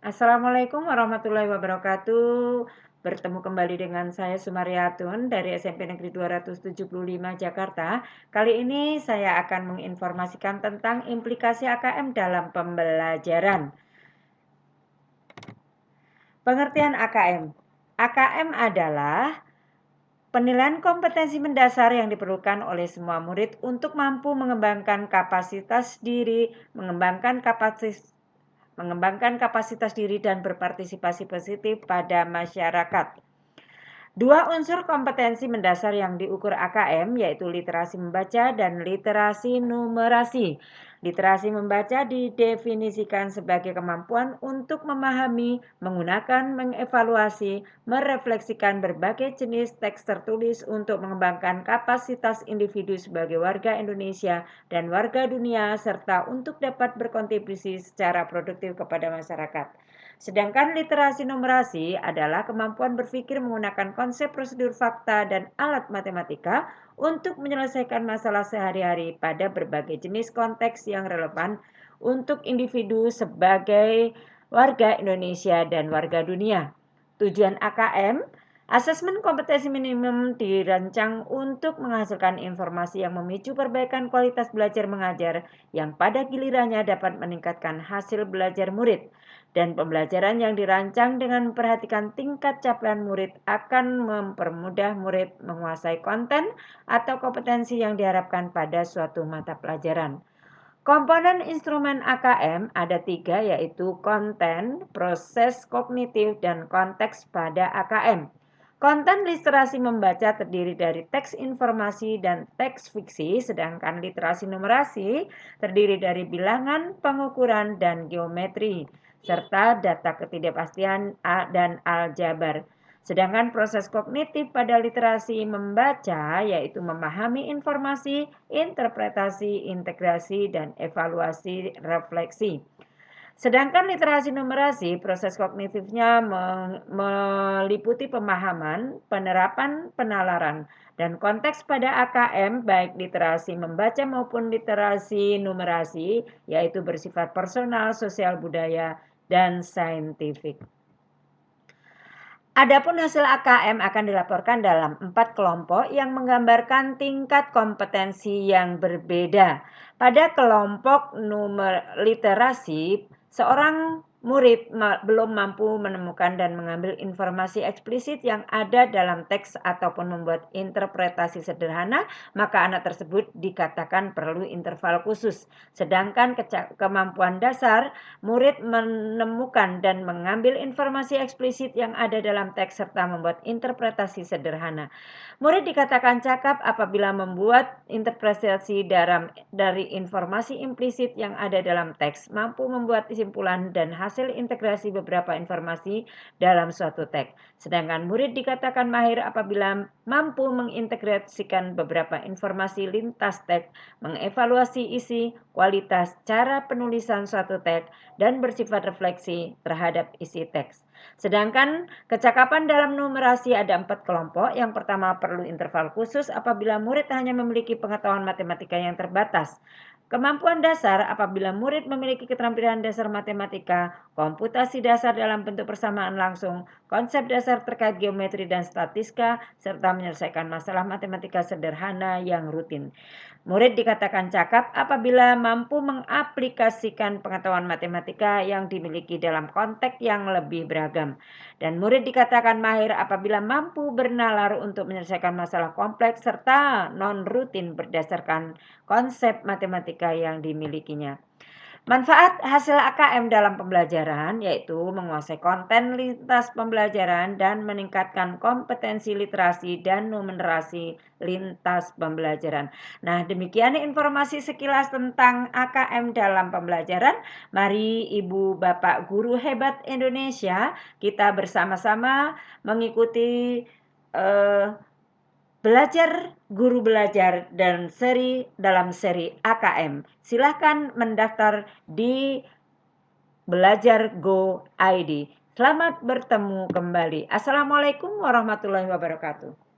Assalamualaikum warahmatullahi wabarakatuh. Bertemu kembali dengan saya Sumaryatun dari SMP Negeri 275 Jakarta. Kali ini saya akan menginformasikan tentang implikasi AKM dalam pembelajaran. Pengertian AKM. AKM adalah penilaian kompetensi mendasar yang diperlukan oleh semua murid untuk mampu mengembangkan kapasitas diri, mengembangkan kapasitas diri dan berpartisipasi positif pada masyarakat. Dua unsur kompetensi mendasar yang diukur AKM yaitu literasi membaca dan literasi numerasi. Literasi membaca didefinisikan sebagai kemampuan untuk memahami, menggunakan, mengevaluasi, merefleksikan berbagai jenis teks tertulis untuk mengembangkan kapasitas individu sebagai warga Indonesia dan warga dunia serta untuk dapat berkontribusi secara produktif kepada masyarakat. Sedangkan literasi numerasi adalah kemampuan berpikir menggunakan konsep prosedur fakta dan alat matematika untuk menyelesaikan masalah sehari-hari pada berbagai jenis konteks yang relevan untuk individu sebagai warga Indonesia dan warga dunia. Tujuan AKM, asesmen kompetensi minimum dirancang untuk menghasilkan informasi yang memicu perbaikan kualitas belajar mengajar yang pada gilirannya dapat meningkatkan hasil belajar murid. Dan pembelajaran yang dirancang dengan memperhatikan tingkat capaian murid akan mempermudah murid menguasai konten atau kompetensi yang diharapkan pada suatu mata pelajaran. Komponen instrumen AKM ada 3 yaitu konten, proses kognitif, dan konteks pada AKM. Konten literasi membaca terdiri dari teks informasi dan teks fiksi, sedangkan literasi numerasi terdiri dari bilangan, pengukuran, dan geometri, serta data ketidakpastian dan aljabar. Sedangkan proses kognitif pada literasi membaca yaitu memahami informasi, interpretasi, integrasi, dan evaluasi refleksi. Sedangkan literasi numerasi, proses kognitifnya meliputi pemahaman, penerapan, penalaran, dan konteks pada AKM baik literasi membaca maupun literasi numerasi yaitu bersifat personal, sosial budaya, dan saintifik. Adapun hasil AKM akan dilaporkan dalam 4 kelompok yang menggambarkan tingkat kompetensi yang berbeda. Pada kelompok literasi, seorang murid belum mampu menemukan dan mengambil informasi eksplisit yang ada dalam teks ataupun membuat interpretasi sederhana, maka anak tersebut dikatakan perlu interval khusus. Sedangkan kemampuan dasar, murid menemukan dan mengambil informasi eksplisit yang ada dalam teks serta membuat interpretasi sederhana. Murid dikatakan cakap apabila membuat interpretasi dari informasi implisit yang ada dalam teks, mampu membuat kesimpulan dan hasil integrasi beberapa informasi dalam suatu teks. Sedangkan murid dikatakan mahir apabila mampu mengintegrasikan beberapa informasi lintas teks, mengevaluasi isi, kualitas, cara penulisan suatu teks, dan bersifat refleksi terhadap isi teks. Sedangkan kecakapan dalam numerasi ada 4 kelompok. Yang pertama perlu interval khusus apabila murid hanya memiliki pengetahuan matematika yang terbatas. Kemampuan dasar apabila murid memiliki keterampilan dasar matematika, komputasi dasar dalam bentuk persamaan langsung, konsep dasar terkait geometri dan statistika, serta menyelesaikan masalah matematika sederhana yang rutin. Murid dikatakan cakap apabila mampu mengaplikasikan pengetahuan matematika yang dimiliki dalam konteks yang lebih beragam. Dan murid dikatakan mahir apabila mampu bernalar untuk menyelesaikan masalah kompleks serta non-rutin berdasarkan konsep matematika yang dimilikinya. Manfaat hasil AKM dalam pembelajaran yaitu menguasai konten lintas pembelajaran dan meningkatkan kompetensi literasi dan numerasi lintas pembelajaran. Nah, demikian informasi sekilas tentang AKM dalam pembelajaran. Mari Ibu Bapak Guru Hebat Indonesia kita bersama-sama mengikuti belajar guru belajar dan dalam seri AKM. Silahkan mendaftar di Belajar Go ID. Selamat bertemu kembali. Assalamualaikum warahmatullahi wabarakatuh.